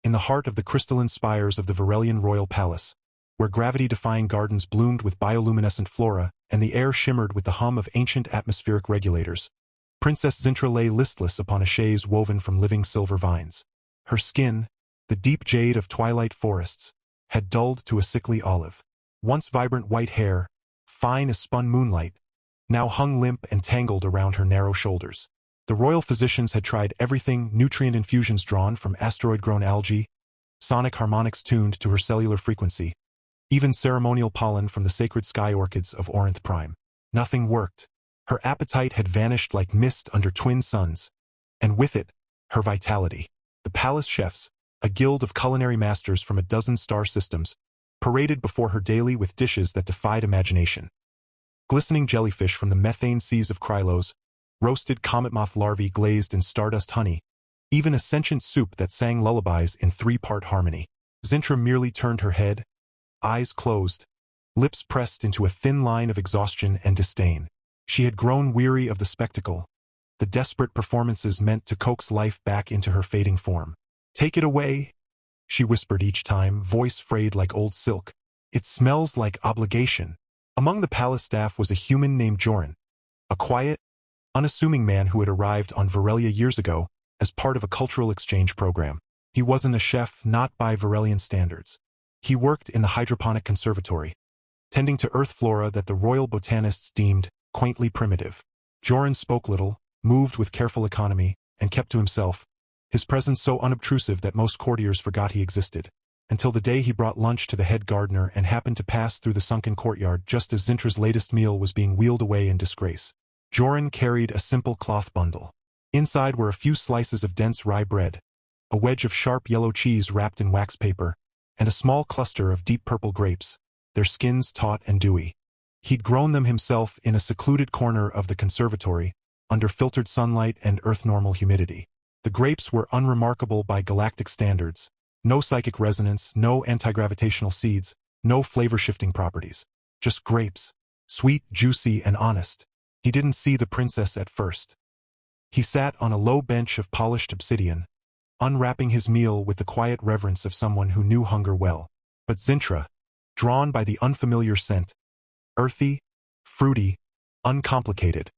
in the heart of the crystalline spires of the Varelian royal palace, where gravity-defying gardens bloomed with bioluminescent flora and the air shimmered with the hum of ancient atmospheric regulators. Princess Zintra lay listless upon a chaise woven from living silver vines. Her skin, the deep jade of twilight forests, had dulled to a sickly olive. Once vibrant white hair, fine as spun moonlight, now hung limp and tangled around her narrow shoulders. The royal physicians had tried everything: nutrient infusions drawn from asteroid-grown algae, sonic harmonics tuned to her cellular frequency, even ceremonial pollen from the sacred sky orchids of Orinth Prime. Nothing worked. Her appetite had vanished like mist under twin suns, and with it, her vitality. The palace chefs, a guild of culinary masters from a dozen star systems, paraded before her daily with dishes that defied imagination. Glistening jellyfish from the methane seas of Krylos, roasted comet moth larvae glazed in stardust honey, even a sentient soup that sang lullabies in three-part harmony. Zintra merely turned her head, eyes closed, lips pressed into a thin line of exhaustion and disdain. She had grown weary of the spectacle, the desperate performances meant to coax life back into her fading form. "Take it away," she whispered each time, voice frayed like old silk. "It smells like obligation." Among the palace staff was a human named Joran, a quiet, unassuming man who had arrived on Varelia years ago as part of a cultural exchange program. He wasn't a chef, not by Varelian standards. He worked in the hydroponic conservatory, tending to earth flora that the royal botanists deemed quaintly primitive. Joran spoke little, moved with careful economy, and kept to himself, his presence so unobtrusive that most courtiers forgot he existed, until the day he brought lunch to the head gardener and happened to pass through the sunken courtyard just as Zintra's latest meal was being wheeled away in disgrace. Joran carried a simple cloth bundle. Inside were a few slices of dense rye bread, a wedge of sharp yellow cheese wrapped in wax paper, and a small cluster of deep purple grapes, their skins taut and dewy. He'd grown them himself in a secluded corner of the conservatory, under filtered sunlight and earth-normal humidity. The grapes were unremarkable by galactic standards. No psychic resonance, no anti-gravitational seeds, no flavor-shifting properties. Just grapes. Sweet, juicy, and honest. He didn't see the princess at first. He sat on a low bench of polished obsidian, unwrapping his meal with the quiet reverence of someone who knew hunger well. But Zintra, drawn by the unfamiliar scent, earthy, fruity, uncomplicated,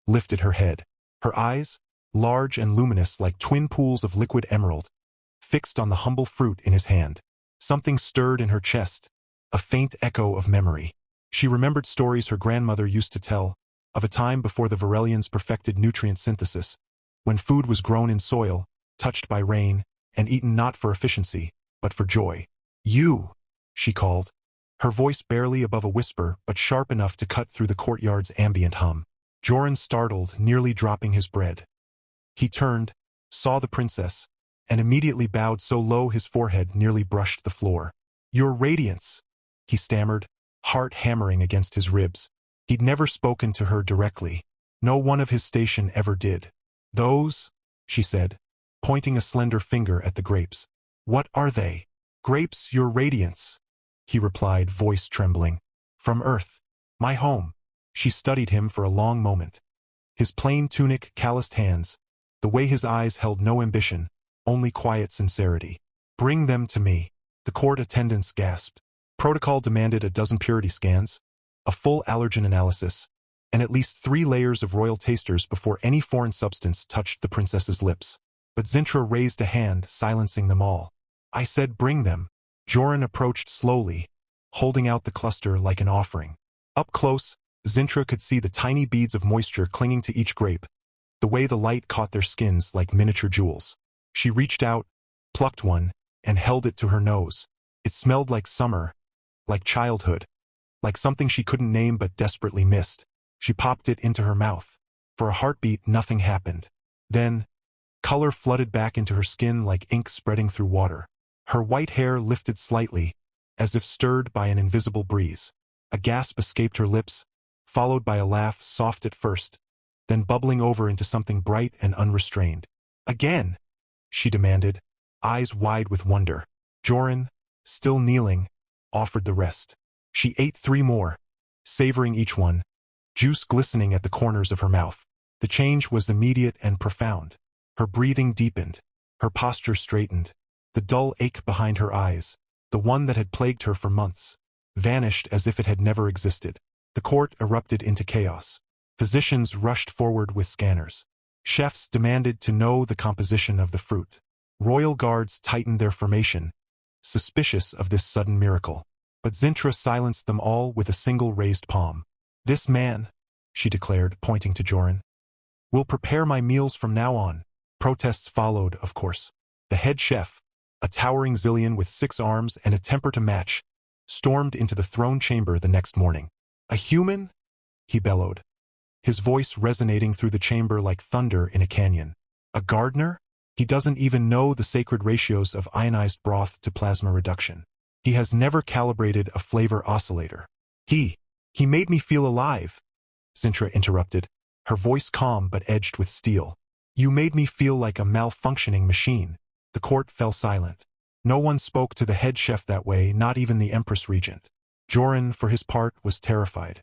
lifted her head. Her eyes, large and luminous like twin pools of liquid emerald, fixed on the humble fruit in his hand. Something stirred in her chest, a faint echo of memory. She remembered stories her grandmother used to tell, of a time before the Varelians perfected nutrient synthesis, when food was grown in soil, touched by rain, and eaten not for efficiency, but for joy. "You," she called, her voice barely above a whisper but sharp enough to cut through the courtyard's ambient hum. Joran startled, nearly dropping his bread. He turned, saw the princess, and immediately bowed so low his forehead nearly brushed the floor. "Your radiance," he stammered, heart hammering against his ribs. He'd never spoken to her directly. No one of his station ever did. "Those," she said, pointing a slender finger at the grapes. "What are they?" "Grapes, your radiance," he replied, voice trembling. "From Earth. My home." She studied him for a long moment. His plain tunic, calloused hands, the way his eyes held no ambition, only quiet sincerity. "Bring them to me." The court attendants gasped. Protocol demanded a dozen purity scans, a full allergen analysis, and at least 3 layers of royal tasters before any foreign substance touched the princess's lips. But Zintra raised a hand, silencing them all. "I said bring them." Joran approached slowly, holding out the cluster like an offering. Up close, Zintra could see the tiny beads of moisture clinging to each grape, the way the light caught their skins like miniature jewels. She reached out, plucked one, and held it to her nose. It smelled like summer, like childhood, like something she couldn't name but desperately missed. She popped it into her mouth. For a heartbeat, nothing happened. Then, color flooded back into her skin like ink spreading through water. Her white hair lifted slightly, as if stirred by an invisible breeze. A gasp escaped her lips, followed by a laugh soft at first, then bubbling over into something bright and unrestrained. "Again," she demanded, eyes wide with wonder. Joran, still kneeling, offered the rest. She ate 3 more, savoring each one, juice glistening at the corners of her mouth. The change was immediate and profound. Her breathing deepened, her posture straightened, The dull ache behind her eyes, the one that had plagued her for months, vanished as if it had never existed. The court erupted into chaos. Physicians rushed forward with scanners. Chefs demanded to know the composition of the fruit. Royal guards tightened their formation, suspicious of this sudden miracle. But Zintra silenced them all with a single raised palm. "This man," she declared, pointing to Joran, "will prepare my meals from now on." Protests followed, of course. The head chef, a towering Zillion with 6 arms and a temper to match, stormed into the throne chamber the next morning. "A human?" he bellowed, his voice resonating through the chamber like thunder in a canyon. "A gardener? He doesn't even know the sacred ratios of ionized broth to plasma reduction. He has never calibrated a flavor oscillator. He made me feel alive," Zintra interrupted, her voice calm but edged with steel. "You made me feel like a malfunctioning machine." The court fell silent. No one spoke to the head chef that way, not even the Empress Regent. Joran, for his part, was terrified.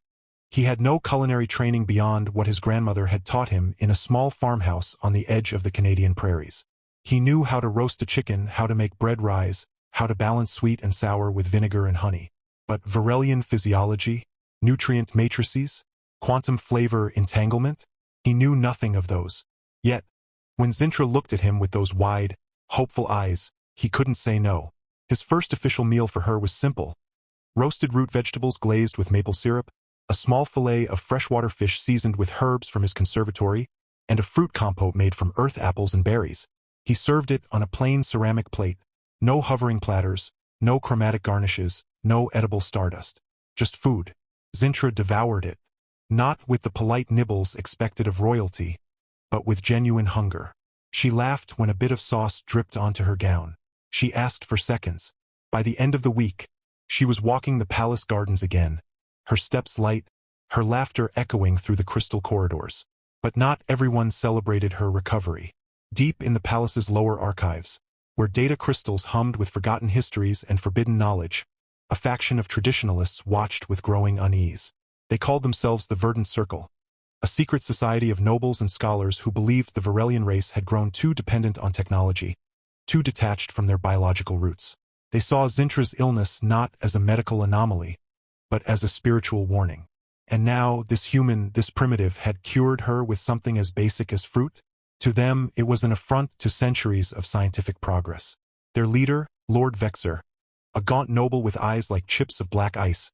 He had no culinary training beyond what his grandmother had taught him in a small farmhouse on the edge of the Canadian prairies. He knew how to roast a chicken, how to make bread rise, how to balance sweet and sour with vinegar and honey. But Varelian physiology, nutrient matrices, quantum flavor entanglement, he knew nothing of those. Yet, when Zintra looked at him with those wide, hopeful eyes, he couldn't say no. His first official meal for her was simple: roasted root vegetables glazed with maple syrup, a small fillet of freshwater fish seasoned with herbs from his conservatory, and a fruit compote made from earth apples and berries. He served it on a plain ceramic plate. No hovering platters, no chromatic garnishes, no edible stardust. Just food. Zintra devoured it, not with the polite nibbles expected of royalty, but with genuine hunger. She laughed when a bit of sauce dripped onto her gown. She asked for seconds. By the end of the week, she was walking the palace gardens again, her steps light, her laughter echoing through the crystal corridors. But not everyone celebrated her recovery. Deep in the palace's lower archives, where data crystals hummed with forgotten histories and forbidden knowledge, a faction of traditionalists watched with growing unease. They called themselves the Verdant Circle, a secret society of nobles and scholars who believed the Varelian race had grown too dependent on technology, too detached from their biological roots. They saw Zintra's illness not as a medical anomaly, but as a spiritual warning. And now this human, this primitive, had cured her with something as basic as fruit? To them, it was an affront to centuries of scientific progress. Their leader, Lord Vexer, a gaunt noble with eyes like chips of black ice,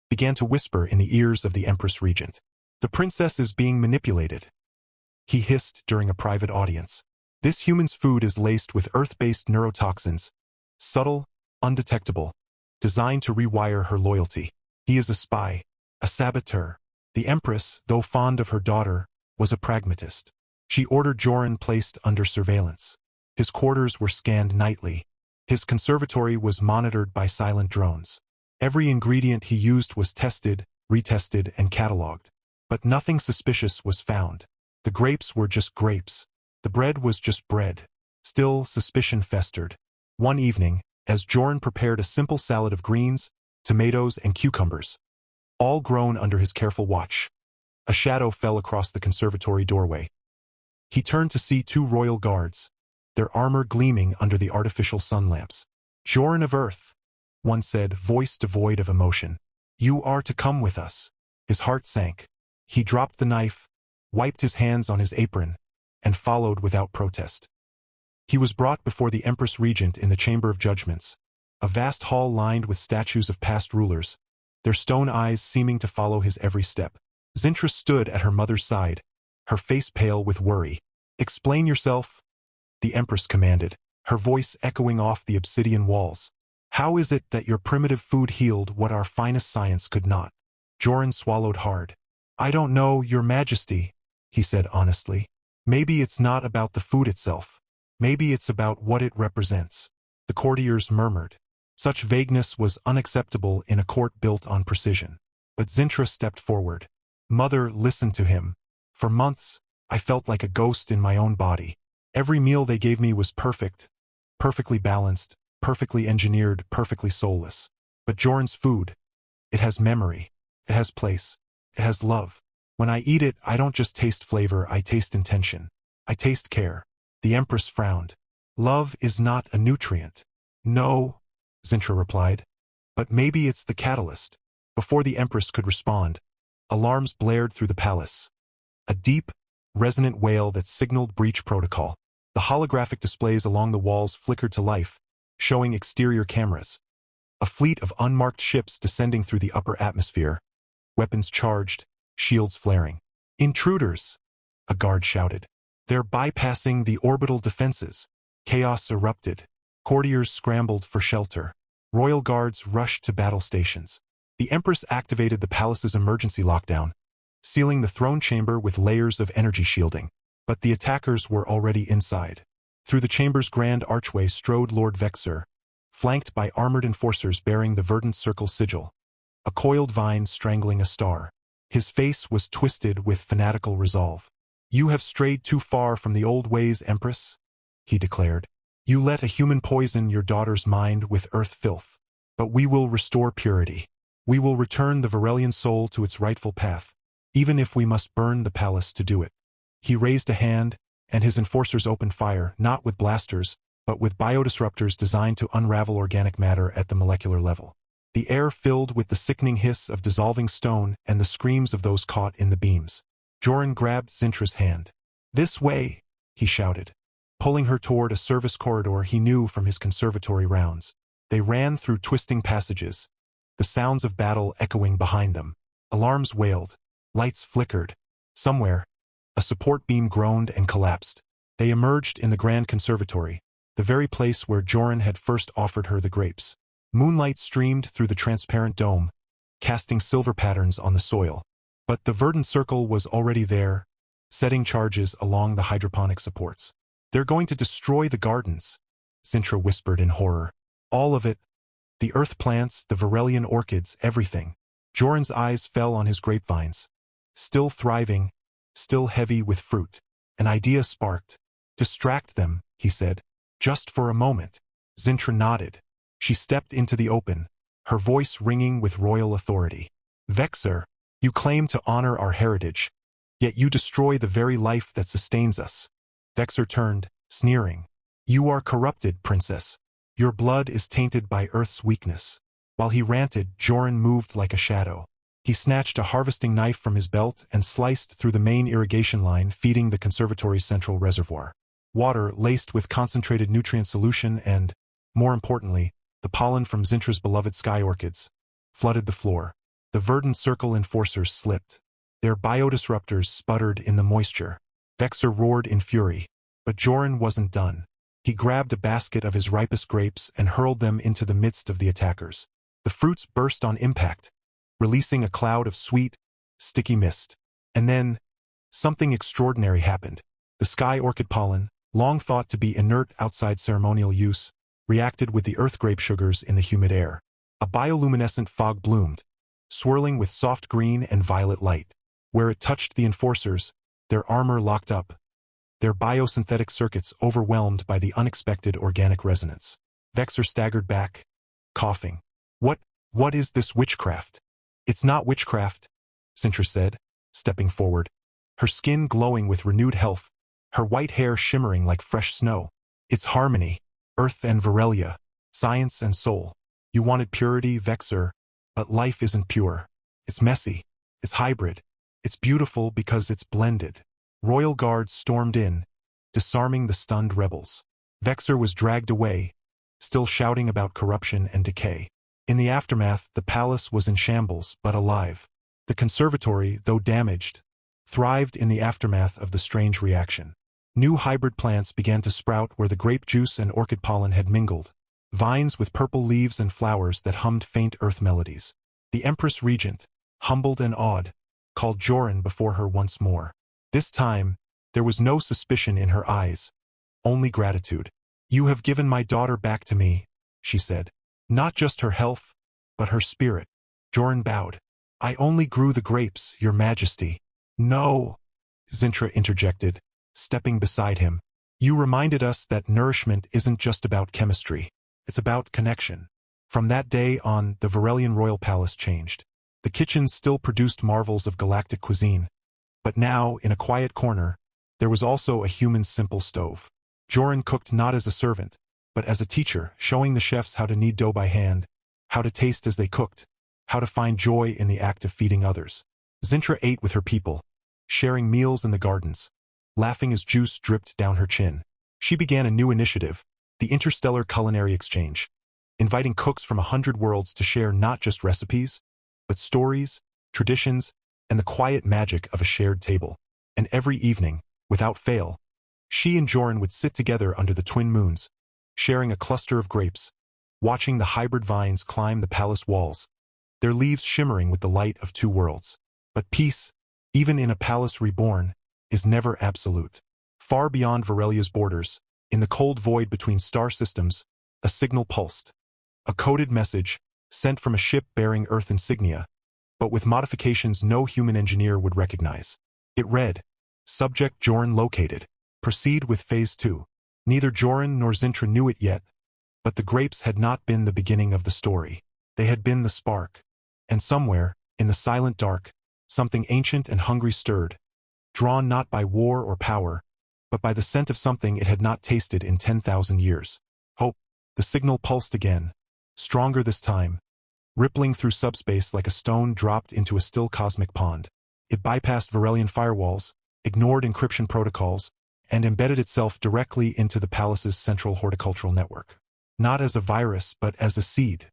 began to whisper in the ears of the Empress Regent. "The princess is being manipulated," he hissed during a private audience. "This human's food is laced with earth-based neurotoxins, subtle, undetectable, designed to rewire her loyalty. He is a spy, a saboteur." The Empress, though fond of her daughter, was a pragmatist. She ordered Joran placed under surveillance. His quarters were scanned nightly. His conservatory was monitored by silent drones. Every ingredient he used was tested, retested, and catalogued. But nothing suspicious was found. The grapes were just grapes. The bread was just bread. Still, suspicion festered. One evening, as Joran prepared a simple salad of greens, tomatoes, and cucumbers, all grown under his careful watch, a shadow fell across the conservatory doorway. He turned to see 2 royal guards, their armor gleaming under the artificial sun lamps. "Joran of Earth," one said, voice devoid of emotion. "You are to come with us." His heart sank. He dropped the knife, wiped his hands on his apron, and followed without protest. He was brought before the Empress Regent in the Chamber of Judgments, a vast hall lined with statues of past rulers, their stone eyes seeming to follow his every step. Zintra stood at her mother's side, her face pale with worry. "Explain yourself," the Empress commanded, her voice echoing off the obsidian walls. "How is it that your primitive food healed what our finest science could not?" Joran swallowed hard. "I don't know, Your Majesty," he said honestly. "Maybe it's not about the food itself. Maybe it's about what it represents." The courtiers murmured. Such vagueness was unacceptable in a court built on precision. But Zintra stepped forward. "Mother, listen to him. For months, I felt like a ghost in my own body. Every meal they gave me was perfect, perfectly balanced, perfectly engineered, perfectly soulless. But Joran's food, it has memory, it has place, it has love. When I eat it, I don't just taste flavor, I taste intention. I taste care." The Empress frowned. "Love is not a nutrient." No, Zintra replied. But maybe it's the catalyst. Before the Empress could respond, alarms blared through the palace. A deep, resonant wail that signaled breach protocol. The holographic displays along the walls flickered to life, showing exterior cameras. A fleet of unmarked ships descending through the upper atmosphere, weapons charged, shields flaring. Intruders, a guard shouted. They're bypassing the orbital defenses. Chaos erupted. Courtiers scrambled for shelter. Royal guards rushed to battle stations. The Empress activated the palace's emergency lockdown, sealing the throne chamber with layers of energy shielding. But the attackers were already inside. Through the chamber's grand archway strode Lord Vexer, flanked by armored enforcers bearing the verdant circle sigil, a coiled vine strangling a star. His face was twisted with fanatical resolve. "You have strayed too far from the old ways, Empress," he declared. "You let a human poison your daughter's mind with earth filth. But we will restore purity. We will return the Varelian soul to its rightful path, even if we must burn the palace to do it." He raised a hand, and his enforcers opened fire, not with blasters, but with biodisruptors designed to unravel organic matter at the molecular level. The air filled with the sickening hiss of dissolving stone and the screams of those caught in the beams. Joran grabbed Zintra's hand. "This way," he shouted, pulling her toward a service corridor he knew from his conservatory rounds. They ran through twisting passages, the sounds of battle echoing behind them. Alarms wailed. Lights flickered. Somewhere, a support beam groaned and collapsed. They emerged in the grand conservatory, the very place where Joran had first offered her the grapes. Moonlight streamed through the transparent dome, casting silver patterns on the soil. But the verdant circle was already there, setting charges along the hydroponic supports. "They're going to destroy the gardens," Zintra whispered in horror. "All of it. The earth plants, the Varelian orchids, everything." Joran's eyes fell on his grapevines. Still thriving, still heavy with fruit. An idea sparked. "Distract them," he said. "Just for a moment." Zintra nodded. She stepped into the open, her voice ringing with royal authority. "Vexer, you claim to honor our heritage, yet you destroy the very life that sustains us." Vexer turned, sneering. "You are corrupted, princess. Your blood is tainted by Earth's weakness." While he ranted, Joran moved like a shadow. He snatched a harvesting knife from his belt and sliced through the main irrigation line feeding the conservatory's central reservoir. Water laced with concentrated nutrient solution and, more importantly, the pollen from Zintra's beloved sky orchids, flooded the floor. The verdant circle enforcers slipped. Their biodisruptors sputtered in the moisture. Vexer roared in fury. But Joran wasn't done. He grabbed a basket of his ripest grapes and hurled them into the midst of the attackers. The fruits burst on impact, releasing a cloud of sweet, sticky mist. And then, something extraordinary happened. The sky orchid pollen, long thought to be inert outside ceremonial use, reacted with the earth grape sugars in the humid air. A bioluminescent fog bloomed, swirling with soft green and violet light. Where it touched the enforcers, their armor locked up, their biosynthetic circuits overwhelmed by the unexpected organic resonance. Vexer staggered back, coughing. What is this witchcraft?" "It's not witchcraft," Zintra said, stepping forward, her skin glowing with renewed health, her white hair shimmering like fresh snow. "It's harmony, earth and Varelia, science and soul. You wanted purity, Vexer, but life isn't pure. It's messy, it's hybrid, it's beautiful because it's blended." Royal guards stormed in, disarming the stunned rebels. Vexer was dragged away, still shouting about corruption and decay. In the aftermath, the palace was in shambles, but alive. The conservatory, though damaged, thrived in the aftermath of the strange reaction. New hybrid plants began to sprout where the grape juice and orchid pollen had mingled, vines with purple leaves and flowers that hummed faint earth melodies. The Empress Regent, humbled and awed, called Joran before her once more. This time, there was no suspicion in her eyes, only gratitude. "You have given my daughter back to me," she said. "Not just her health, but her spirit." Joran bowed. "I only grew the grapes, your majesty." "No," Zintra interjected, stepping beside him. "You reminded us that nourishment isn't just about chemistry. It's about connection." From that day on, the Varelian royal palace changed. The kitchens still produced marvels of galactic cuisine. But now, in a quiet corner, there was also a human simple stove. Joran cooked not as a servant, but as a teacher, showing the chefs how to knead dough by hand, how to taste as they cooked, how to find joy in the act of feeding others. Zintra ate with her people, sharing meals in the gardens, laughing as juice dripped down her chin. She began a new initiative, the Interstellar Culinary Exchange, inviting cooks from 100 worlds to share not just recipes, but stories, traditions, and the quiet magic of a shared table. And every evening, without fail, she and Joran would sit together under the twin moons, sharing a cluster of grapes, watching the hybrid vines climb the palace walls, their leaves shimmering with the light of two worlds. But peace, even in a palace reborn, is never absolute. Far beyond Varelia's borders, in the cold void between star systems, a signal pulsed. A coded message, sent from a ship bearing Earth insignia, but with modifications no human engineer would recognize. It read, "Subject Joran located. Proceed with Phase 2. Neither Joran nor Zintra knew it yet, but the grapes had not been the beginning of the story. They had been the spark. And somewhere, in the silent dark, something ancient and hungry stirred, drawn not by war or power, but by the scent of something it had not tasted in 10,000 years. Hope. The signal pulsed again, stronger this time, rippling through subspace like a stone dropped into a still cosmic pond. It bypassed Varelian firewalls, ignored encryption protocols, and embedded itself directly into the palace's central horticultural network. Not as a virus, but as a seed.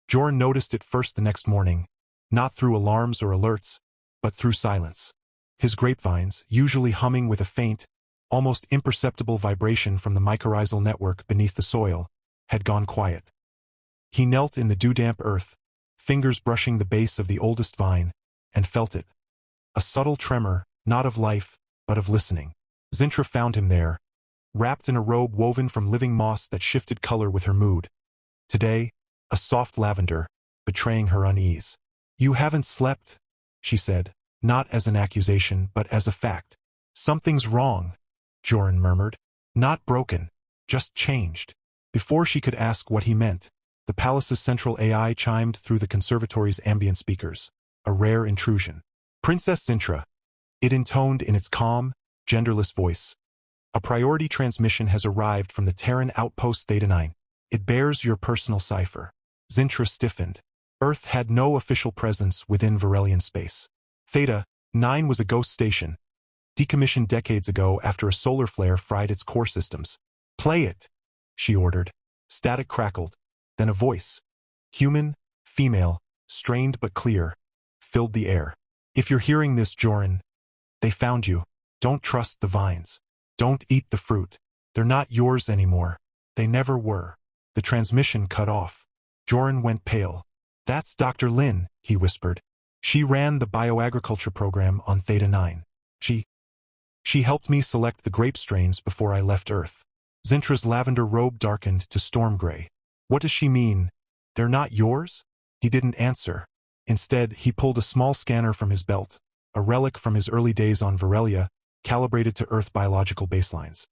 Joran noticed it first the next morning, not through alarms or alerts, but through silence. His grapevines, usually humming with a faint, almost imperceptible vibration from the mycorrhizal network beneath the soil, had gone quiet. He knelt in the dew-damp earth, fingers brushing the base of the oldest vine, and felt it. A subtle tremor, not of life, but of listening. Zintra found him there, wrapped in a robe woven from living moss that shifted color with her mood. Today, a soft lavender, betraying her unease. "You haven't slept," she said, not as an accusation but as a fact. "Something's wrong," Joran murmured. "Not broken, just changed." Before she could ask what he meant, the palace's central AI chimed through the conservatory's ambient speakers, a rare intrusion. "Princess Zintra," it intoned in its calm, genderless voice. "A priority transmission has arrived from the Terran outpost Theta 9. It bears your personal cipher." Zintra stiffened. Earth had no official presence within Varelian space. Theta 9 was a ghost station, decommissioned decades ago after a solar flare fried its core systems. "Play it," she ordered. Static crackled. Then a voice, human, female, strained but clear, filled the air. "If you're hearing this, Joran, they found you. Don't trust the vines. Don't eat the fruit. They're not yours anymore. They never were." The transmission cut off. Joran went pale. "That's Dr. Lin," he whispered. "She ran the bioagriculture program on Theta 9. She helped me select the grape strains before I left Earth." Zintra's lavender robe darkened to storm gray. "What does she mean? They're not yours?" He didn't answer. Instead, he pulled a small scanner from his belt, a relic from his early days on Varelia, calibrated to Earth biological baselines.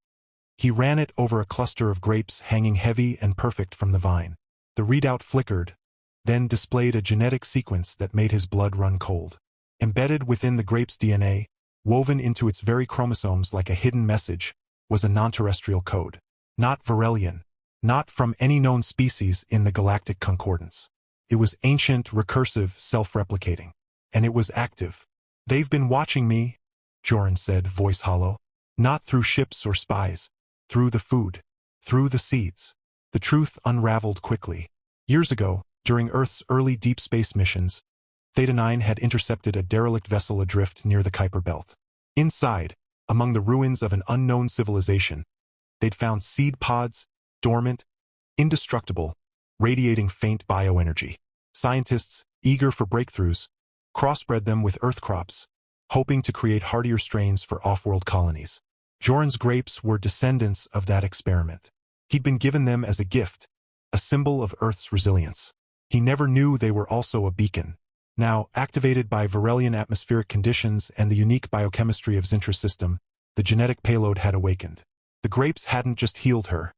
He ran it over a cluster of grapes hanging heavy and perfect from the vine. The readout flickered, then displayed a genetic sequence that made his blood run cold. Embedded within the grape's DNA, woven into its very chromosomes like a hidden message, was a non-terrestrial code. Not Varelian, not from any known species in the galactic concordance. It was ancient, recursive, self-replicating. And it was active. "They've been watching me," Joran said, voice hollow. "Not through ships or spies. Through the food. Through the seeds." The truth unraveled quickly. Years ago, during Earth's early deep space missions, Theta 9 had intercepted a derelict vessel adrift near the Kuiper Belt. Inside, among the ruins of an unknown civilization, they'd found seed pods, dormant, indestructible, radiating faint bioenergy. Scientists, eager for breakthroughs, crossbred them with Earth crops, hoping to create hardier strains for off-world colonies. Joran's grapes were descendants of that experiment. He'd been given them as a gift, a symbol of Earth's resilience. He never knew they were also a beacon. Now, activated by Varelian atmospheric conditions and the unique biochemistry of Zintra's system, the genetic payload had awakened. The grapes hadn't just healed her.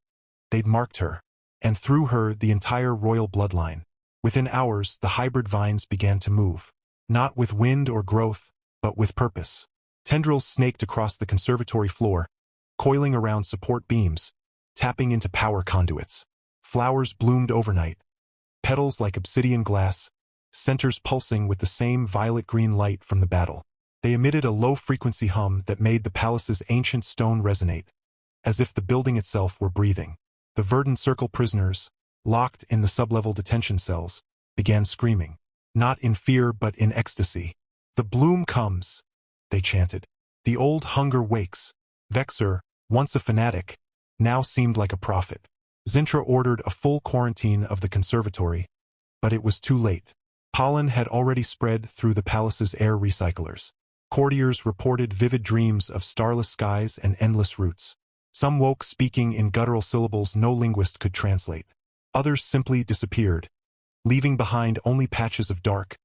They'd marked her, and through her the entire royal bloodline. Within hours, the hybrid vines began to move. Not with wind or growth, but with purpose. Tendrils snaked across the conservatory floor, coiling around support beams, tapping into power conduits. Flowers bloomed overnight, petals like obsidian glass, centers pulsing with the same violet-green light from the battle. They emitted a low-frequency hum that made the palace's ancient stone resonate, as if the building itself were breathing. The verdant circle prisoners, locked in the sublevel detention cells, began screaming, not in fear but in ecstasy. "The bloom comes," they chanted. "The old hunger wakes." Vexer, once a fanatic, now seemed like a prophet. Zintra ordered a full quarantine of the conservatory, but it was too late. Pollen had already spread through the palace's air recyclers. Courtiers reported vivid dreams of starless skies and endless routes. Some woke speaking in guttural syllables no linguist could translate. Others simply disappeared, leaving behind only patches of dark,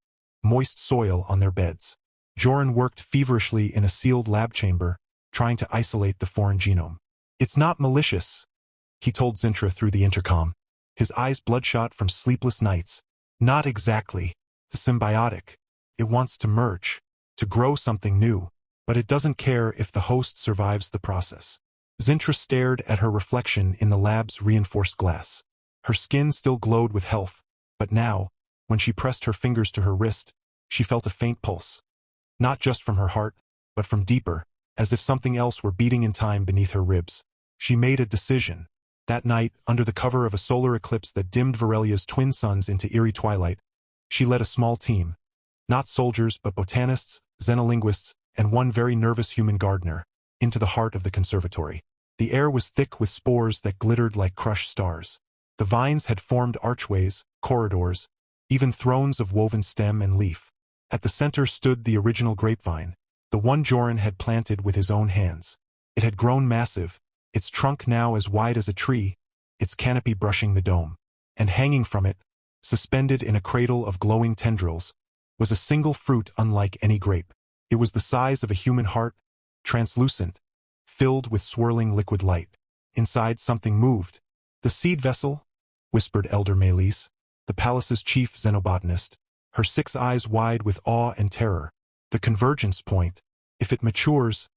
moist soil on their beds. Joran worked feverishly in a sealed lab chamber, trying to isolate the foreign genome. "It's not malicious," he told Zintra through the intercom, his eyes bloodshot from sleepless nights. "Not exactly. The symbiotic. It wants to merge, to grow something new, but it doesn't care if the host survives the process." Zintra stared at her reflection in the lab's reinforced glass. Her skin still glowed with health, but now, when she pressed her fingers to her wrist, she felt a faint pulse. Not just from her heart, but from deeper, as if something else were beating in time beneath her ribs. She made a decision. That night, under the cover of a solar eclipse that dimmed Varelia's twin suns into eerie twilight, she led a small team. Not soldiers, but botanists, xenolinguists, and one very nervous human gardener, into the heart of the conservatory. The air was thick with spores that glittered like crushed stars. The vines had formed archways, corridors, even thrones of woven stem and leaf. At the center stood the original grapevine, the one Joran had planted with his own hands. It had grown massive, its trunk now as wide as a tree, its canopy brushing the dome. And hanging from it, suspended in a cradle of glowing tendrils, was a single fruit unlike any grape. It was the size of a human heart, translucent, filled with swirling liquid light. Inside something moved. "The seed vessel," whispered Elder Melis, the palace's chief xenobotanist, her 6 eyes wide with awe and terror. "The convergence point. If it matures,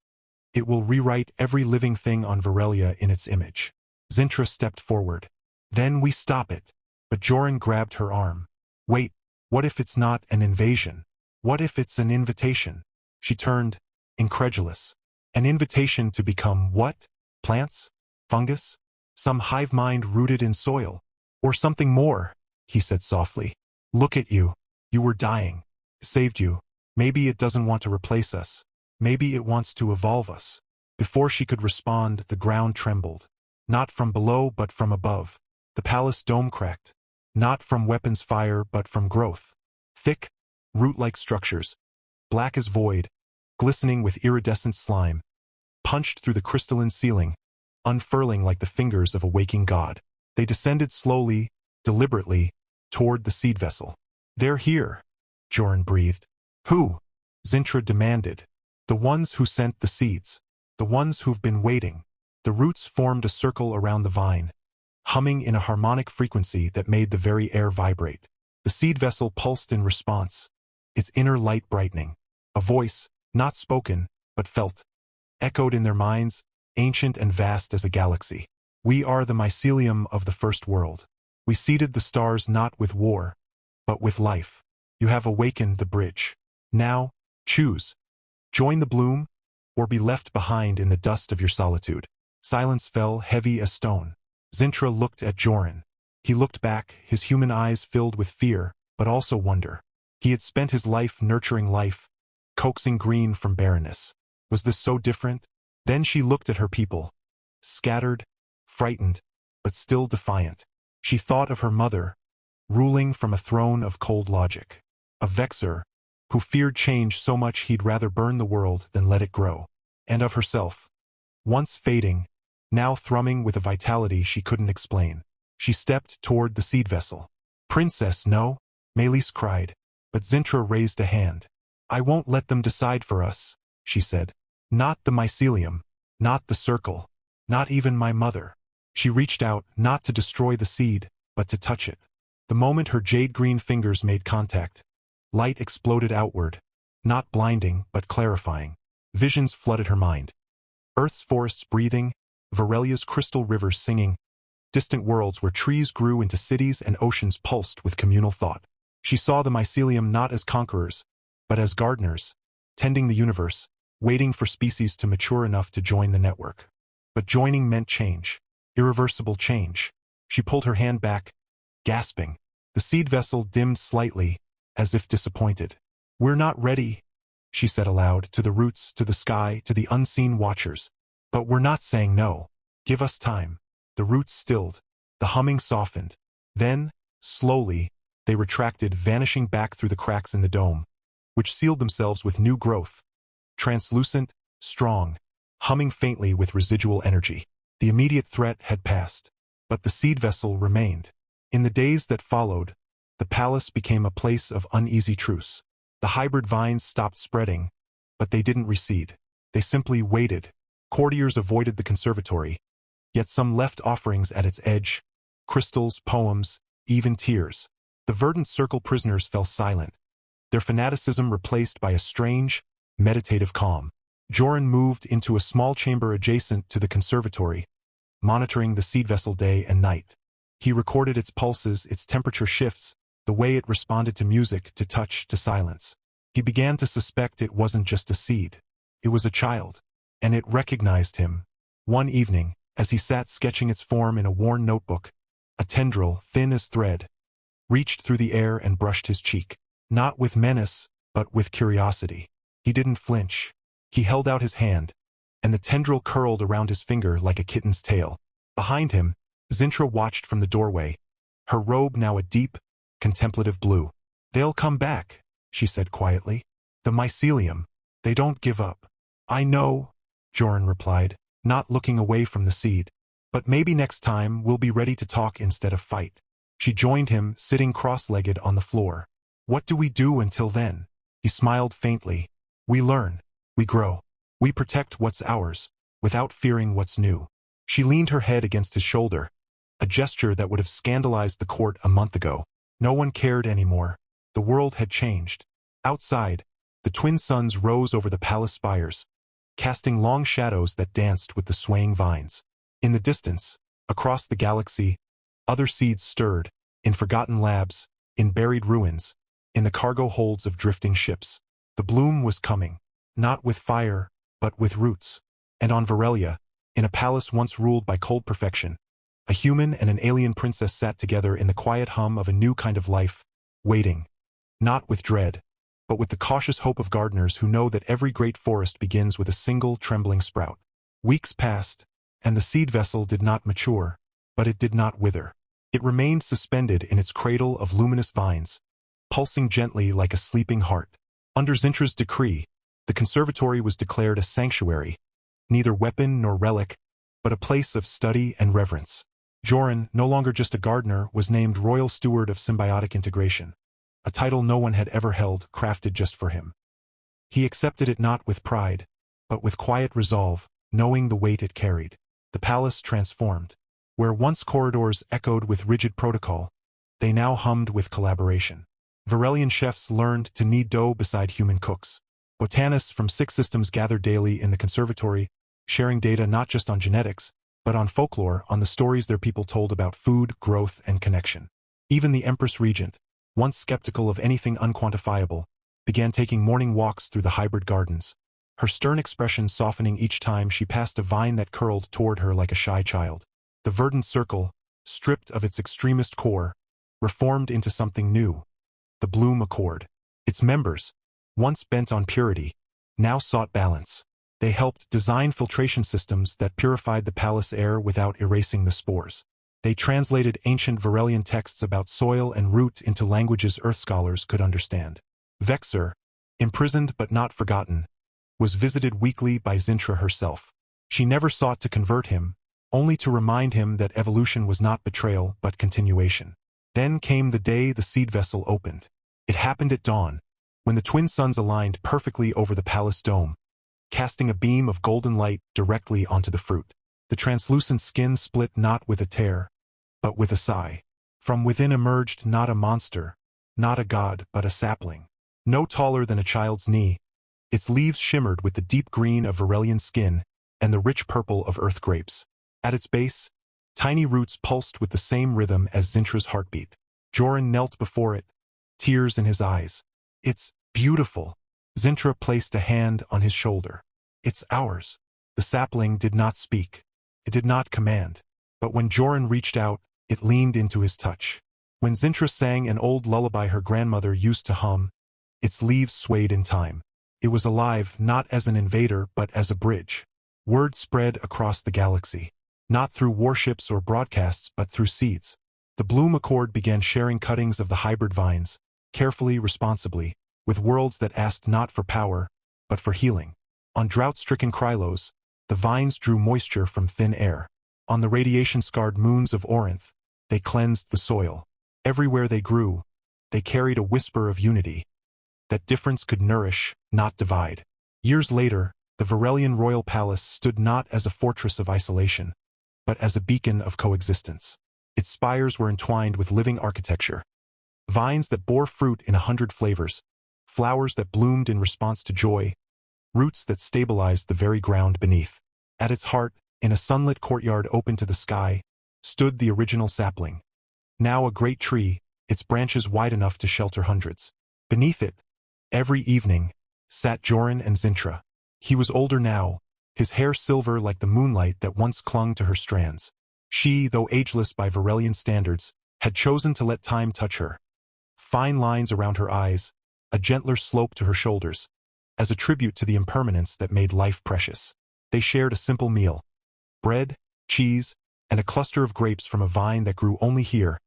it will rewrite every living thing on Varelia in its image." Zintra stepped forward. "Then we stop it." But Joran grabbed her arm. "Wait, what if it's not an invasion? What if it's an invitation?" She turned, incredulous. An invitation to become what? Plants? Fungus? Some hive mind rooted in soil? "Or something more," he said softly. "Look at you. You were dying. It saved you. Maybe it doesn't want to replace us. Maybe it wants to evolve us." Before she could respond, the ground trembled. Not from below, but from above. The palace dome cracked. Not from weapons fire, but from growth. Thick, root-like structures, black as void, glistening with iridescent slime, punched through the crystalline ceiling, unfurling like the fingers of a waking god. They descended slowly, deliberately, toward the seed vessel. "They're here," Joran breathed. "Who?" Zintra demanded. "The ones who sent the seeds. The ones who've been waiting." The roots formed a circle around the vine, humming in a harmonic frequency that made the very air vibrate. The seed vessel pulsed in response, its inner light brightening. A voice, not spoken, but felt, echoed in their minds, ancient and vast as a galaxy. "We are the mycelium of the first world. We seeded the stars not with war, but with life. You have awakened the bridge. Now, choose. Join the bloom, or be left behind in the dust of your solitude." Silence fell heavy as stone. Zintra looked at Joran. He looked back, his human eyes filled with fear, but also wonder. He had spent his life nurturing life, coaxing green from barrenness. Was this so different? Then she looked at her people. Scattered, frightened, but still defiant. She thought of her mother, ruling from a throne of cold logic. Of Vexer, who feared change so much he'd rather burn the world than let it grow. And of herself, once fading, now thrumming with a vitality she couldn't explain. She stepped toward the seed vessel. "Princess, no," Melis cried, but Zintra raised a hand. "I won't let them decide for us," she said. "Not the mycelium, not the circle, not even my mother." She reached out, not to destroy the seed, but to touch it. The moment her jade-green fingers made contact, light exploded outward, not blinding, but clarifying. Visions flooded her mind. Earth's forests breathing, Varelia's crystal rivers singing, distant worlds where trees grew into cities and oceans pulsed with communal thought. She saw the mycelium not as conquerors, but as gardeners, tending the universe, waiting for species to mature enough to join the network. But joining meant change, irreversible change. She pulled her hand back, gasping. The seed vessel dimmed slightly, as if disappointed. "We're not ready," she said aloud, to the roots, to the sky, to the unseen watchers. "But we're not saying no. Give us time." The roots stilled. The humming softened. Then, slowly, they retracted, vanishing back through the cracks in the dome, which sealed themselves with new growth. Translucent, strong, humming faintly with residual energy. The immediate threat had passed, but the seed vessel remained. In the days that followed, the palace became a place of uneasy truce. The hybrid vines stopped spreading, but they didn't recede. They simply waited. Courtiers avoided the conservatory, yet some left offerings at its edge, crystals, poems, even tears. The verdant circle prisoners fell silent, their fanaticism replaced by a strange, meditative calm. Joran moved into a small chamber adjacent to the conservatory, monitoring the seed vessel day and night. He recorded its pulses, its temperature shifts, the way it responded to music, to touch, to silence. He began to suspect it wasn't just a seed. It was a child, and it recognized him. One evening, as he sat sketching its form in a worn notebook, a tendril, thin as thread, reached through the air and brushed his cheek. Not with menace, but with curiosity. He didn't flinch. He held out his hand, and the tendril curled around his finger like a kitten's tail. Behind him, Zintra watched from the doorway, her robe now a deep, contemplative blue. "They'll come back," she said quietly. "The mycelium. They don't give up." "I know," Joran replied, not looking away from the seed. "But maybe next time we'll be ready to talk instead of fight." She joined him, sitting cross-legged on the floor. "What do we do until then?" He smiled faintly. "We learn. We grow. We protect what's ours, without fearing what's new." She leaned her head against his shoulder, a gesture that would have scandalized the court a month ago. No one cared anymore. The world had changed. Outside, the twin suns rose over the palace spires, casting long shadows that danced with the swaying vines. In the distance, across the galaxy, other seeds stirred, in forgotten labs, in buried ruins, in the cargo holds of drifting ships. The bloom was coming, not with fire, but with roots. And on Varelia, in a palace once ruled by cold perfection, a human and an alien princess sat together in the quiet hum of a new kind of life, waiting, not with dread, but with the cautious hope of gardeners who know that every great forest begins with a single trembling sprout. Weeks passed, and the seed vessel did not mature, but it did not wither. It remained suspended in its cradle of luminous vines, pulsing gently like a sleeping heart. Under Zintra's decree, the conservatory was declared a sanctuary, neither weapon nor relic, but a place of study and reverence. Joran, no longer just a gardener, was named Royal Steward of Symbiotic Integration, a title no one had ever held, crafted just for him. He accepted it not with pride, but with quiet resolve, knowing the weight it carried. The palace transformed. Where once corridors echoed with rigid protocol, they now hummed with collaboration. Varelian chefs learned to knead dough beside human cooks. Botanists from 6 systems gathered daily in the conservatory, sharing data not just on genetics, but on folklore, on the stories their people told about food, growth, and connection. Even the Empress Regent, once skeptical of anything unquantifiable, began taking morning walks through the hybrid gardens, her stern expression softening each time she passed a vine that curled toward her like a shy child. The verdant circle, stripped of its extremist core, reformed into something new, the Bloom Accord. Its members, once bent on purity, now sought balance. They helped design filtration systems that purified the palace air without erasing the spores. They translated ancient Varelian texts about soil and root into languages Earth scholars could understand. Vexer, imprisoned but not forgotten, was visited weekly by Zintra herself. She never sought to convert him, only to remind him that evolution was not betrayal but continuation. Then came the day the seed vessel opened. It happened at dawn, when the twin suns aligned perfectly over the palace dome, casting a beam of golden light directly onto the fruit. The translucent skin split not with a tear, but with a sigh. From within emerged not a monster, not a god, but a sapling. No taller than a child's knee, its leaves shimmered with the deep green of Varelian skin and the rich purple of earth grapes. At its base, tiny roots pulsed with the same rhythm as Zintra's heartbeat. Joran knelt before it, tears in his eyes. "It's beautiful." Zintra placed a hand on his shoulder. "It's ours." The sapling did not speak. It did not command. But when Joran reached out, it leaned into his touch. When Zintra sang an old lullaby her grandmother used to hum, its leaves swayed in time. It was alive not as an invader but as a bridge. Word spread across the galaxy, not through warships or broadcasts but through seeds. The Bloom Accord began sharing cuttings of the hybrid vines, carefully, responsibly, with worlds that asked not for power, but for healing. On drought-stricken Krylos, the vines drew moisture from thin air. On the radiation-scarred moons of Orinth, they cleansed the soil. Everywhere they grew, they carried a whisper of unity. That difference could nourish, not divide. Years later, the Varelian royal palace stood not as a fortress of isolation, but as a beacon of coexistence. Its spires were entwined with living architecture. Vines that bore fruit in 100 flavors, flowers that bloomed in response to joy, roots that stabilized the very ground beneath. At its heart, in a sunlit courtyard open to the sky, stood the original sapling. Now a great tree, its branches wide enough to shelter hundreds. Beneath it, every evening, sat Joran and Zintra. He was older now, his hair silver like the moonlight that once clung to her strands. She, though ageless by Varelian standards, had chosen to let time touch her. Fine lines around her eyes, a gentler slope to her shoulders, as a tribute to the impermanence that made life precious. They shared a simple meal: bread, cheese, and a cluster of grapes from a vine that grew only here,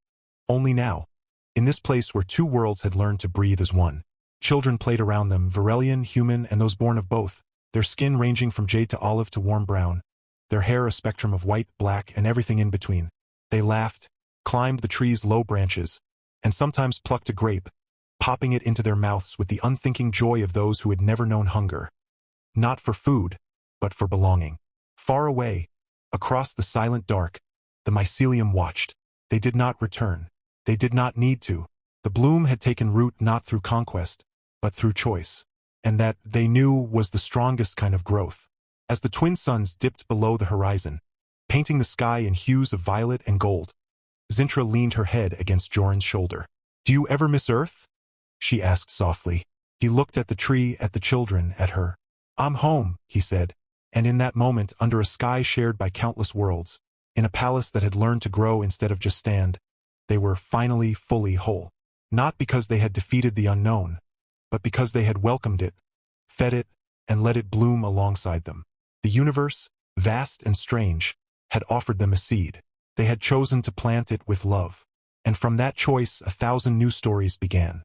only now, in this place where two worlds had learned to breathe as one. Children played around them, Varelian, human, and those born of both, their skin ranging from jade to olive to warm brown, their hair a spectrum of white, black, and everything in between. They laughed, climbed the tree's low branches, and sometimes plucked a grape, popping it into their mouths with the unthinking joy of those who had never known hunger. Not for food, but for belonging. Far away, across the silent dark, the mycelium watched. They did not return. They did not need to. The bloom had taken root not through conquest, but through choice. And that, they knew, was the strongest kind of growth. As the twin suns dipped below the horizon, painting the sky in hues of violet and gold, Zintra leaned her head against Joran's shoulder. "Do you ever miss Earth?" she asked softly. He looked at the tree, at the children, at her. "I'm home," he said. And in that moment, under a sky shared by countless worlds, in a palace that had learned to grow instead of just stand, they were finally fully whole. Not because they had defeated the unknown, but because they had welcomed it, fed it, and let it bloom alongside them. The universe, vast and strange, had offered them a seed. They had chosen to plant it with love. And from that choice 1,000 new stories began.